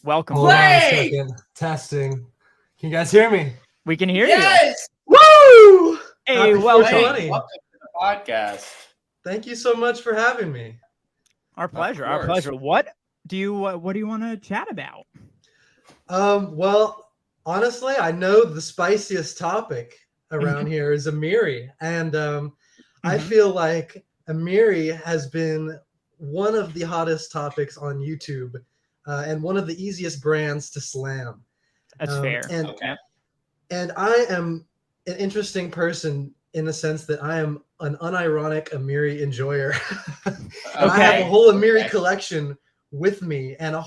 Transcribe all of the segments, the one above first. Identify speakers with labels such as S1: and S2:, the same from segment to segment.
S1: Welcome.
S2: Hold on a second. Testing. Can you guys hear me?
S1: We can hear
S3: Yes!
S2: Woo!
S1: you. Hey,
S2: Happy
S1: welcome.
S2: 420.
S3: Welcome to the podcast.
S2: Thank you so much for having me.
S1: Our pleasure.
S3: Of
S1: Our
S3: course.
S1: pleasure. What do you want to chat about?
S2: Well, honestly, I know the spiciest topic around here is Amiri, and I feel like Amiri has been one of the hottest topics on YouTube, and one of the easiest brands to slam.
S1: That's fair.
S2: And I am an interesting person in the sense that I am an unironic Amiri enjoyer. And I have a whole Amiri collection with me and a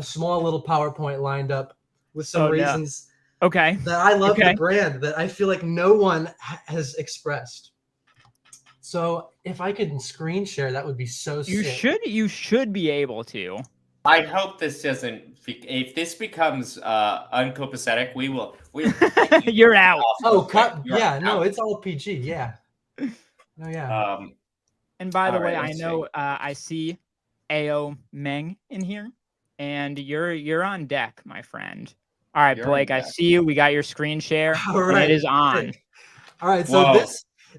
S2: small little PowerPoint lined up with some reasons that I love the brand that I feel like no one has expressed. So if I could screen share, that would be so sick.
S1: You should be able to.
S3: I hope this doesn't. If this becomes uncopacetic,
S1: You're out.
S2: Oh, cut. Yeah, no, it's all PG. Yeah. Oh, yeah.
S1: And by the way,
S3: right,
S1: I know I see AO Meng in here, and you're on deck, my friend. All right,
S3: You're
S1: Blake,
S3: on
S1: I
S3: deck.
S1: see you. We got your screen share.
S2: All right.
S1: And it is on.
S2: All right, so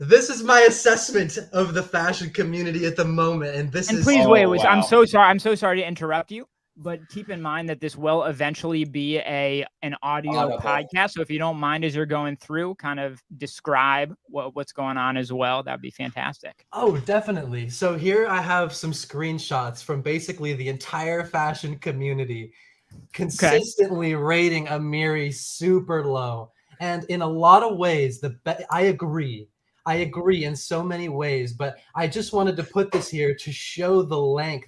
S2: this is my assessment of the fashion community at the moment, and this is.
S1: Please wait.
S3: wow.
S1: I'm so sorry. I'm so sorry to interrupt you, but keep in mind that this will eventually be an audio podcast. So if you don't mind, as you're going through, kind of describe what's going on as well. That'd be fantastic.
S2: Oh, definitely. So here I have some screenshots from basically the entire fashion community, consistently rating Amiri super low, and in a lot of ways, I agree in so many ways. But I just wanted to put this here to show the length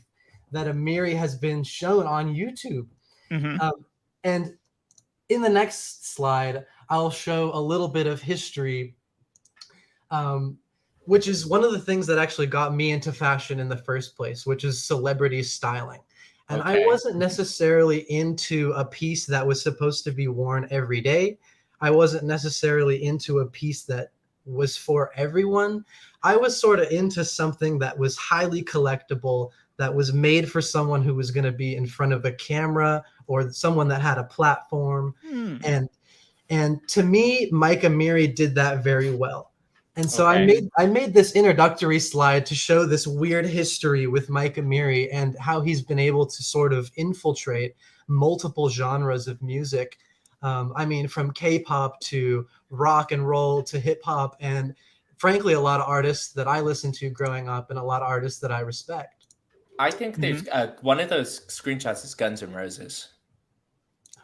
S2: that Amiri has been shown on YouTube. And in the next slide, I'll show a little bit of history, which is one of the things that actually got me into fashion in the first place, which is celebrity styling. And I wasn't necessarily into a piece that was supposed to be worn every day. I wasn't necessarily into a piece that was for everyone. I was sort of into something that was highly collectible, that was made for someone who was going to be in front of a camera or someone that had a platform. And to me, Mike Amiri did that very well. And so I made this introductory slide to show this weird history with Mike Amiri and how he's been able to sort of infiltrate multiple genres of music. I mean, from K-pop to rock and roll to hip hop, and frankly, a lot of artists that I listened to growing up and a lot of artists that I respect.
S3: I think there's one of those screenshots is Guns N' Roses.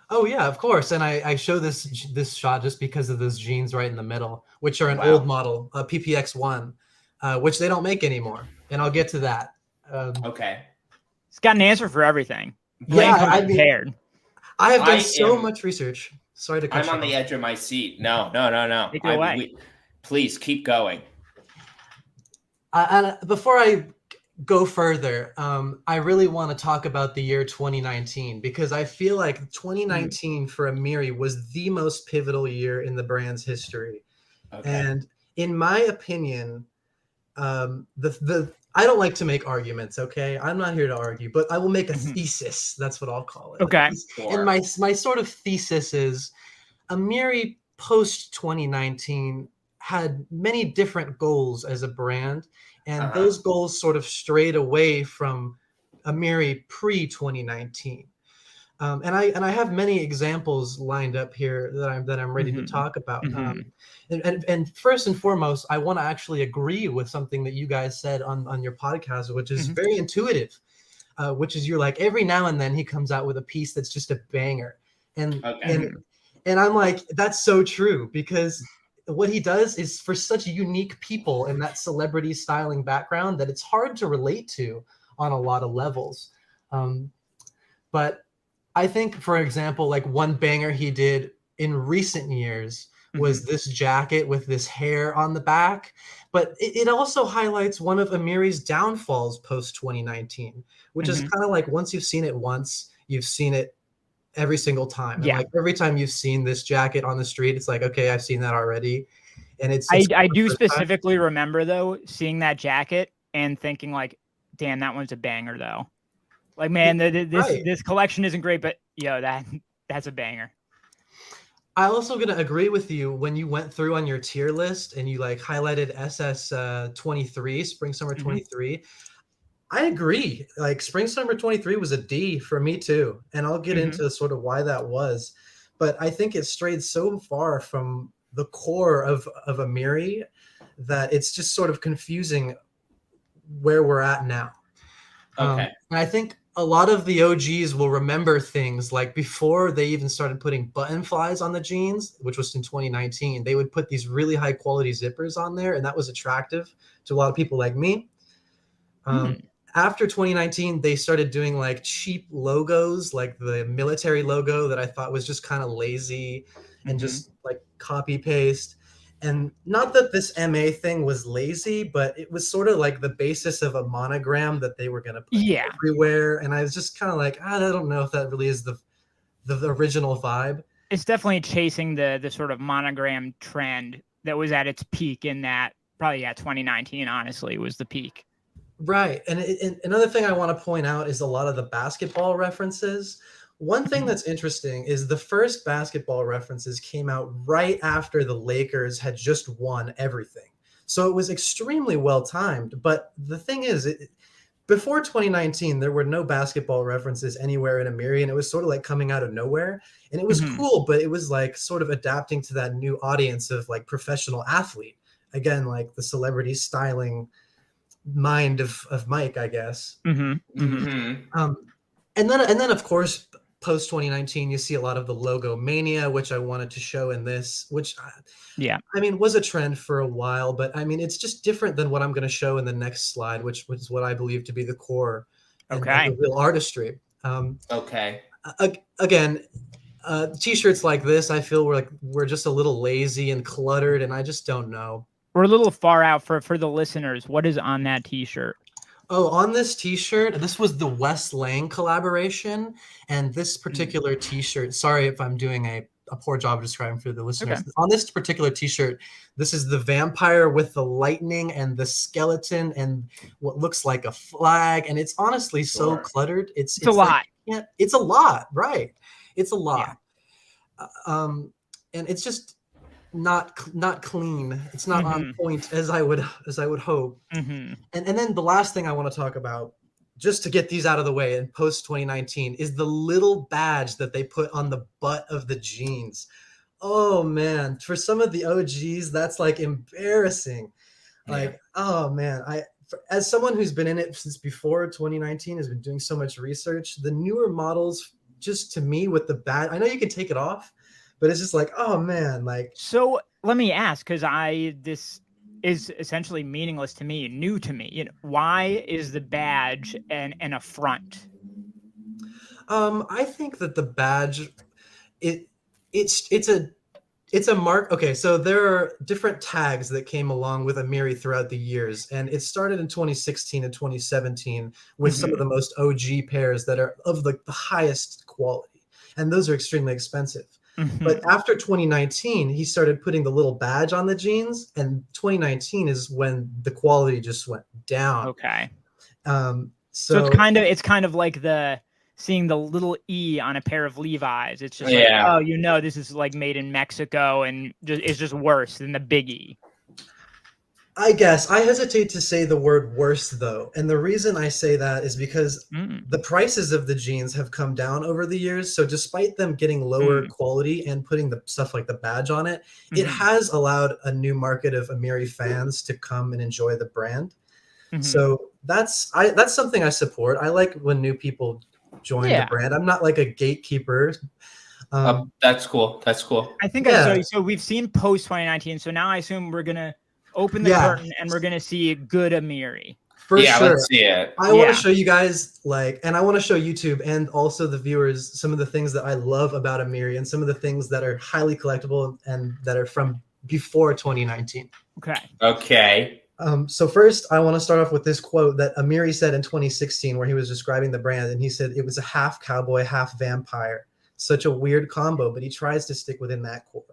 S2: Oh yeah, of course. And I show this shot just because of those jeans right in the middle, which are an old model, PPX1, which they don't make anymore. And I'll get to that.
S1: It's got an answer for everything.
S2: Prepared. I have done so much research. Sorry to cut you off.
S3: I'm on the edge of my seat. No.
S1: Take it away.
S3: Please keep going.
S2: Before I go further, I really want to talk about the year 2019, because I feel like 2019 for Amiri was the most pivotal year in the brand's history. And in my opinion, I don't like to make arguments, okay? I'm not here to argue, but I will make a thesis. That's what I'll call it.
S1: Okay.
S2: And my sort of thesis is Amiri post 2019 had many different goals as a brand, and those goals sort of strayed away from Amiri pre 2019. And I have many examples lined up here that I'm ready to talk about. And first and foremost, I want to actually agree with something that you guys said on your podcast, which is very intuitive, which is you're like, every now and then he comes out with a piece that's just a banger. And I'm like, that's so true, because what he does is for such unique people in that celebrity styling background that it's hard to relate to on a lot of levels. But I think, for example, like one banger he did in recent years was this jacket with this hair on the back. But it also highlights one of Amiri's downfalls post 2019, which is kind of like once you've seen it once, you've seen it every single time. And like every time you've seen this jacket on the street, it's like, okay, I've seen that already. And I
S1: do specifically remember though seeing that jacket and thinking like, damn, that one's a banger though. Like, man,
S2: Right.
S1: this collection isn't great, but yo, that's a banger.
S2: I also gonna agree with you when you went through on your tier list and you like highlighted SS 23, Spring Summer 23. I agree. Like Spring Summer 23 was a D for me too. And I'll get into sort of why that was. But I think it strayed so far from the core of Amiri that it's just sort of confusing where we're at now.
S3: Okay.
S2: And I think a lot of the OGs will remember things like before they even started putting button flies on the jeans, which was in 2019, they would put these really high quality zippers on there. And that was attractive to a lot of people like me. After 2019, they started doing like cheap logos, like the military logo that I thought was just kind of lazy and just like copy paste. And not that this MA thing was lazy, but it was sort of like the basis of a monogram that they were going to put everywhere. And I was just kind of like, I don't know if that really is the original vibe.
S1: It's definitely chasing the sort of monogram trend that was at its peak in that probably 2019, honestly, was the peak.
S2: Right. And another thing I want to point out is a lot of the basketball references. One thing that's interesting is the first basketball references came out right after the Lakers had just won everything. So it was extremely well timed. But the thing is, before 2019, there were no basketball references anywhere in Amiri, and it was sort of like coming out of nowhere. And it was cool, but it was like sort of adapting to that new audience of like professional athlete. Again, like the celebrity styling mind of Mike, I guess.
S3: Mm-hmm.
S2: And then of course, post 2019, you see a lot of the logo mania, which I wanted to show in this, which I mean was a trend for a while, but I mean it's just different than what I'm going to show in the next slide, which is what I believe to be the core and the real artistry. Again, t-shirts like this, I feel we're just a little lazy and cluttered, and I just don't know.
S1: We're a little far out for the listeners. What is on that t-shirt?
S2: Oh, on this t-shirt, this was the Wes Lang collaboration. And this particular t-shirt, sorry if I'm doing a poor job of describing for the listeners. Okay. On this particular t-shirt, this is the vampire with the lightning and the skeleton and what looks like a flag. And it's honestly so cluttered. It's
S1: a lot.
S2: Like, it's a lot, right? It's a lot. Yeah. And it's just not clean. It's not on point as I would hope. And then the last thing I want to talk about, just to get these out of the way in post 2019, is the little badge that they put on the butt of the jeans. Oh man, for some of the OGs, that's like embarrassing. Like, oh man, as someone who's been in it since before 2019, has been doing so much research, the newer models, just to me with the badge, I know you can take it off, but it's just like, oh man, like.
S1: So let me ask, because this is essentially meaningless to me, new to me. You know, why is the badge an affront?
S2: I think that the badge, it's a mark. Okay, so there are different tags that came along with Amiri throughout the years, and it started in 2016 and 2017 with some of the most OG pairs that are of the highest quality, and those are extremely expensive. But after 2019, he started putting the little badge on the jeans, and 2019 is when the quality just went down.
S1: Okay.
S2: So
S1: it's kind of like seeing the little E on a pair of Levi's. It's just like, oh, you know, this is like made in Mexico, and it's just worse than the big E.
S2: I guess I hesitate to say the word worse, though. And the reason I say that is because the prices of the jeans have come down over the years. So despite them getting lower quality and putting the stuff like the badge on it, it has allowed a new market of Amiri fans to come and enjoy the brand. So that's something I support. I like when new people join the brand. I'm not like a gatekeeper.
S3: That's cool. That's cool.
S1: I think so we've seen post 2019. So now I assume we're going to open the curtain and we're going to see good Amiri.
S2: For sure.
S3: Let's see it.
S2: I want to show you guys and I want to show YouTube and also the viewers some of the things that I love about Amiri and some of the things that are highly collectible and that are from before 2019.
S3: Okay.
S2: So first, I want to start off with this quote that Amiri said in 2016 where he was describing the brand, and he said it was a half cowboy, half vampire. Such a weird combo, but he tries to stick within that core.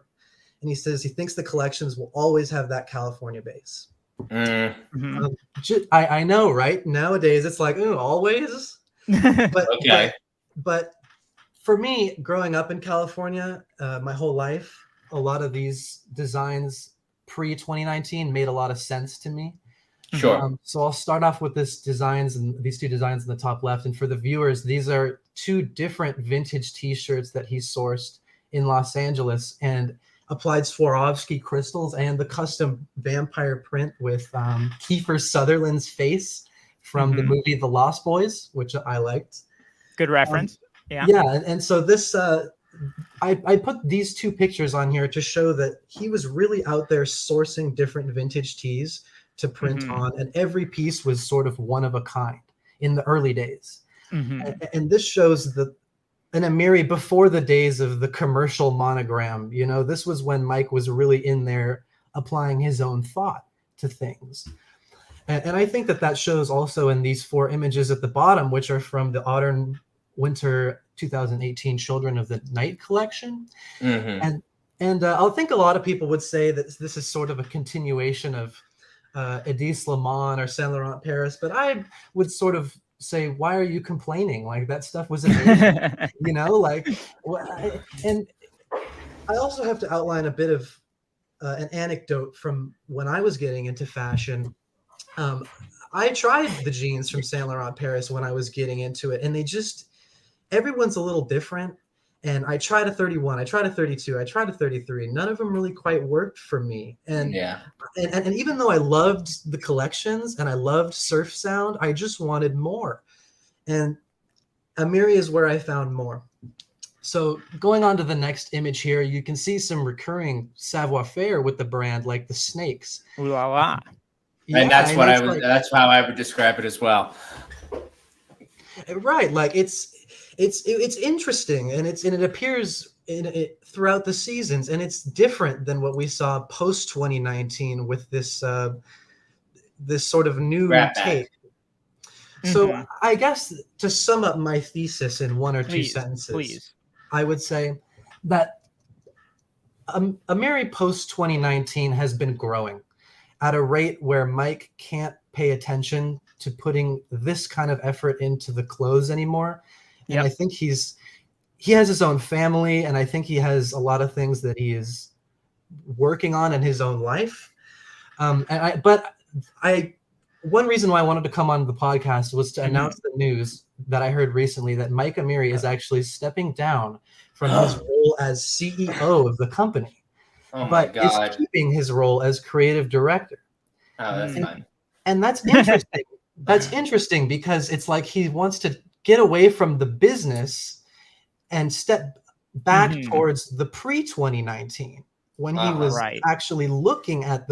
S2: And he says he thinks the collections will always have that California base. I know, right? Nowadays, it's like, always?
S3: Okay.
S2: But for me, growing up in California, my whole life, a lot of these designs pre-2019 made a lot of sense to me.
S3: Sure.
S2: So I'll start off with these two designs in the top left. And for the viewers, these are two different vintage T-shirts that he sourced in Los Angeles and applied Swarovski crystals and the custom vampire print with Kiefer Sutherland's face from the movie The Lost Boys, which I liked.
S1: Good reference.
S2: Yeah. And so this, I put these two pictures on here to show that he was really out there sourcing different vintage tees to print on, and every piece was sort of one of a kind in the early days. And this shows an Amiri before the days of the commercial monogram. You know, this was when Mike was really in there applying his own thought to things. And I think that shows also in these 4 images at the bottom, which are from the Autumn Winter 2018 Children of the Night collection. And I think a lot of people would say that this is sort of a continuation of Edis Lemon or Saint Laurent Paris, but I would sort of say, why are you complaining? Like, that stuff was amazing. You know, like, and I also have to outline a bit of an anecdote from when I was getting into fashion. I tried the jeans from Saint Laurent Paris when I was getting into it, and everyone's a little different. And I tried a 31, I tried a 32, I tried a 33. None of them really quite worked for me. And even though I loved the collections and I loved Surf Sound, I just wanted more. And Amiri is where I found more. So going on to the next image here, you can see some recurring savoir-faire with the brand, like the snakes.
S1: Ooh la la.
S3: And that's that's how I would describe it as well.
S2: Right, like it's interesting, and it appears throughout the seasons, and it's different than what we saw post 2019 with this this sort of new take. So I guess to sum up my thesis in 1 or 2 sentences, I would say that Amiri post 2019 has been growing at a rate where Mike can't pay attention to putting this kind of effort into the clothes anymore. And I think he has his own family, and I think he has a lot of things that he is working on in his own life. One reason why I wanted to come on the podcast was to announce the news that I heard recently that Mike Amiri is actually stepping down from his role as CEO of the company, but is keeping his role as creative director.
S3: Oh, that's fun.
S2: And that's interesting. That's interesting because it's like he wants to get away from the business and step back towards the pre-2019 when he was actually looking at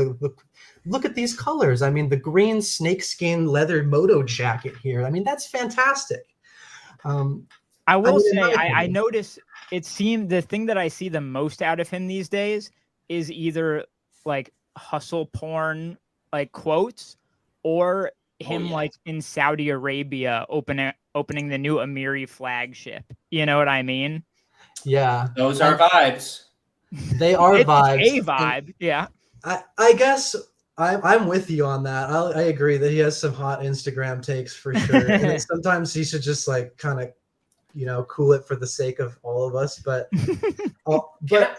S2: look at these colors. I mean, the green snakeskin leather moto jacket here. I mean, that's fantastic.
S1: I will say, I notice it seemed the thing that I see the most out of him these days is either like hustle porn, like quotes, or him like in Saudi Arabia opening the new Amiri flagship. You know what I mean?
S2: Yeah.
S3: Those are vibes.
S2: They are vibes.
S1: It's a vibe. Yeah.
S2: I guess I'm with you on that. I agree that he has some hot Instagram takes for sure. And sometimes he should just like kind of, you know, cool it for the sake of all of us. But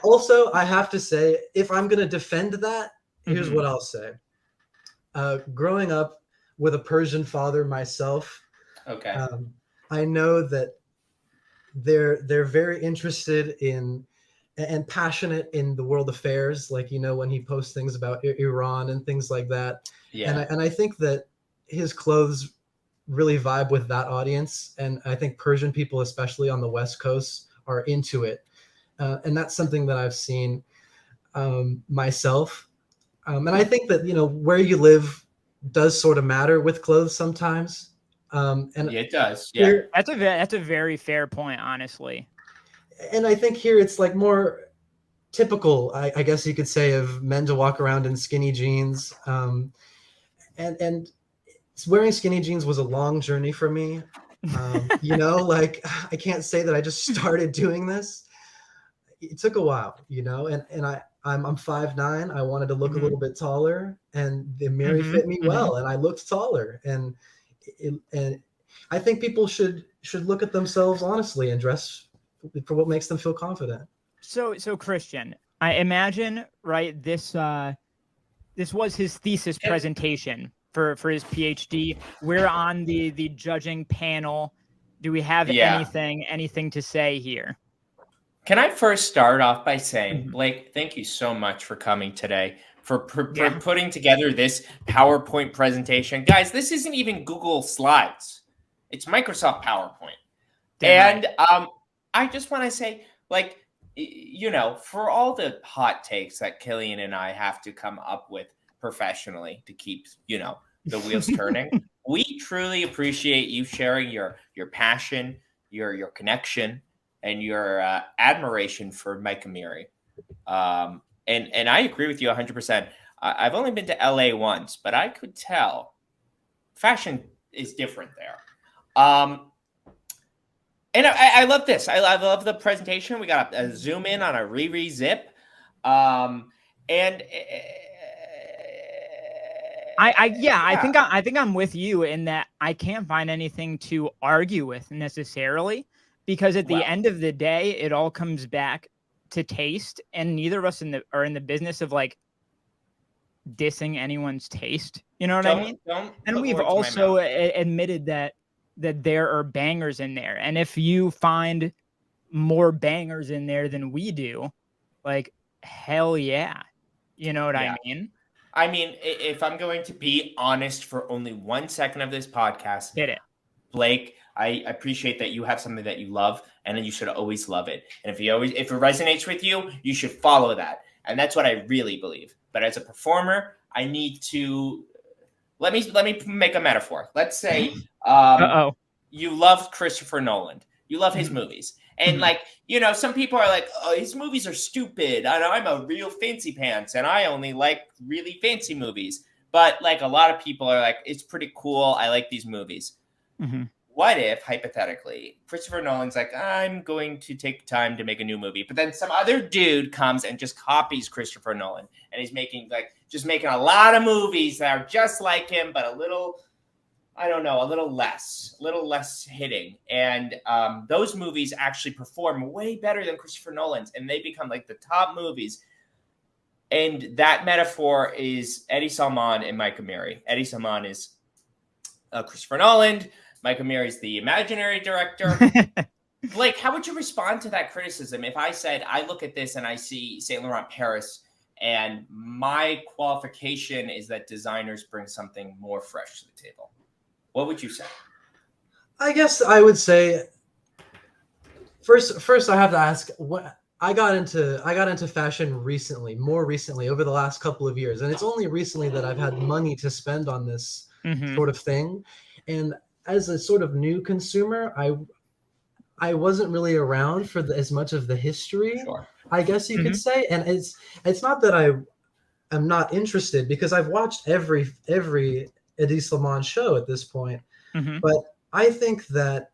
S2: also I have to say, if I'm going to defend that, here's what I'll say. Growing up with a Persian father myself, I know that they're very interested in and passionate in the world affairs, like, you know, when he posts things about Iran and things like that. And I think that his clothes really vibe with that audience, and I think Persian people, especially on the West Coast, are into it, and that's something that I've seen myself, and I think that, you know, where you live does sort of matter with clothes sometimes. And
S3: it does.
S1: That's a very fair point, honestly.
S2: And I think here it's like more typical, I guess you could say, of men to walk around in skinny jeans. And wearing skinny jeans was a long journey for me. You know, like, I can't say that I just started doing this. It took a while, you know, and I'm 5'9". I wanted to look a little bit taller, and the Amiri fit me well, and I looked taller, and I think people should look at themselves honestly and dress for what makes them feel confident.
S1: So Christian, I imagine, right, this was his thesis presentation for his PhD. We're on the judging panel. Do we have anything to say here?
S3: Can I first start off by saying, Blake, thank you so much for coming today, for putting together this PowerPoint presentation. Guys, this isn't even Google Slides. It's Microsoft PowerPoint.
S1: Damn
S3: and I just want to say, like, for all the hot takes that Kilian and I have to come up with professionally to keep, the wheels turning, we truly appreciate you sharing your passion, your connection, and your admiration for Mike Amiri. And I agree with you 100%. I've only been to LA once, but I could tell fashion is different there. And I love this. I love the presentation. We got a zoom in on a Riri zip. And
S1: I think I'm with you in that I can't find anything to argue with necessarily, because at the end of the day, it all comes back to taste, and neither of us are in the business of like dissing anyone's taste. You know what I mean? And we've also admitted that there are bangers in there, and if you find more bangers in there than we do, like, hell yeah. You know what I mean?
S3: I mean, if I'm going to be honest for only 1 second of this podcast,
S1: hit it.
S3: Blake, I appreciate that you have something that you love, and then you should always love it. And if it resonates with you, you should follow that. And that's what I really believe. But as a performer, I need to let me make a metaphor. Let's say you love Christopher Nolan. You love his movies. And some people are like, oh, his movies are stupid. I'm a real fancy pants, and I only like really fancy movies. But like a lot of people are like, it's pretty cool. I like these movies.
S1: Mm-hmm.
S3: What if, hypothetically, Christopher Nolan's like, I'm going to take time to make a new movie, but then some other dude comes and just copies Christopher Nolan, and he's making a lot of movies that are just like him, but a little less hitting. And those movies actually perform way better than Christopher Nolan's, and they become like the top movies. And that metaphor is Eddie Salmon and Mike Amiri. Eddie Salmon is Christopher Nolan. Mike Amiri is the imaginary director. Blake, how would you respond to that criticism if I said I look at this and I see Saint Laurent Paris, and my qualification is that designers bring something more fresh to the table? What would you say?
S2: I guess I would say first I have to ask, what I got into fashion more recently over the last couple of years, and it's only recently that I've had money to spend on this sort of thing. And as a sort of new consumer, I wasn't really around for as much of the history, I guess you could say. And it's not that I am not interested, because I've watched every Eddie Salmon show at this point. But I think that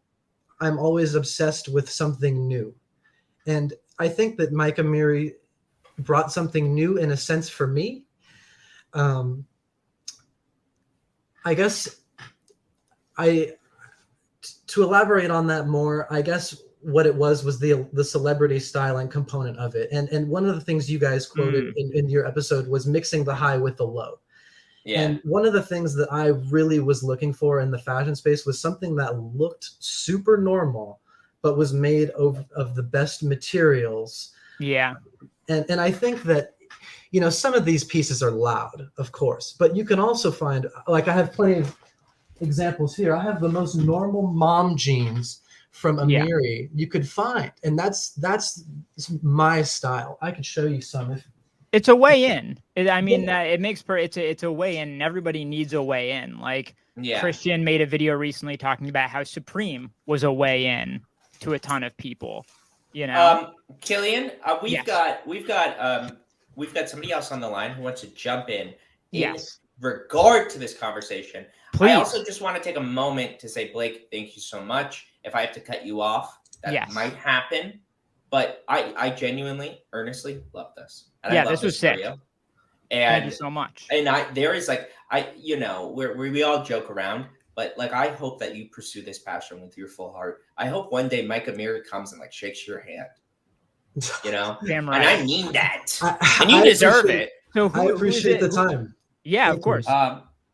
S2: I'm always obsessed with something new. And I think that Mike Amiri brought something new in a sense for me. I guess to elaborate on that more, I guess what it was the celebrity styling component of it. And one of the things you guys quoted in your episode was mixing the high with the low. Yeah. And one of the things that I really was looking for in the fashion space was something that looked super normal, but was made of the best materials.
S1: Yeah.
S2: And I think that, some of these pieces are loud, of course, but you can also find, like, I have plenty of examples here. I have the most normal mom jeans from Amiri you could find, and that's my style. I could show you some if
S1: it's a way in. It makes it's a way in. And everybody needs a way in. Like Christian made a video recently talking about how Supreme was a way in to a ton of people.
S3: Kilian, we've got somebody else on the line who wants to jump in.
S1: Yes.
S3: Regard to this conversation.
S1: Please.
S3: I also just want to take a moment to say, Blake, thank you so much. If I have to cut you off, that might happen. But I genuinely, earnestly love this. And I love
S1: this was sick.
S3: And
S1: thank you so much.
S3: And there is we all joke around. But like, I hope that you pursue this passion with your full heart. I hope one day Mike Amiri comes and like shakes your hand. You know,
S1: Damn
S3: and
S1: right.
S3: I mean that, and you deserve it.
S1: So
S2: I appreciate the time.
S1: Yeah,
S2: Thank
S1: of course.
S2: you.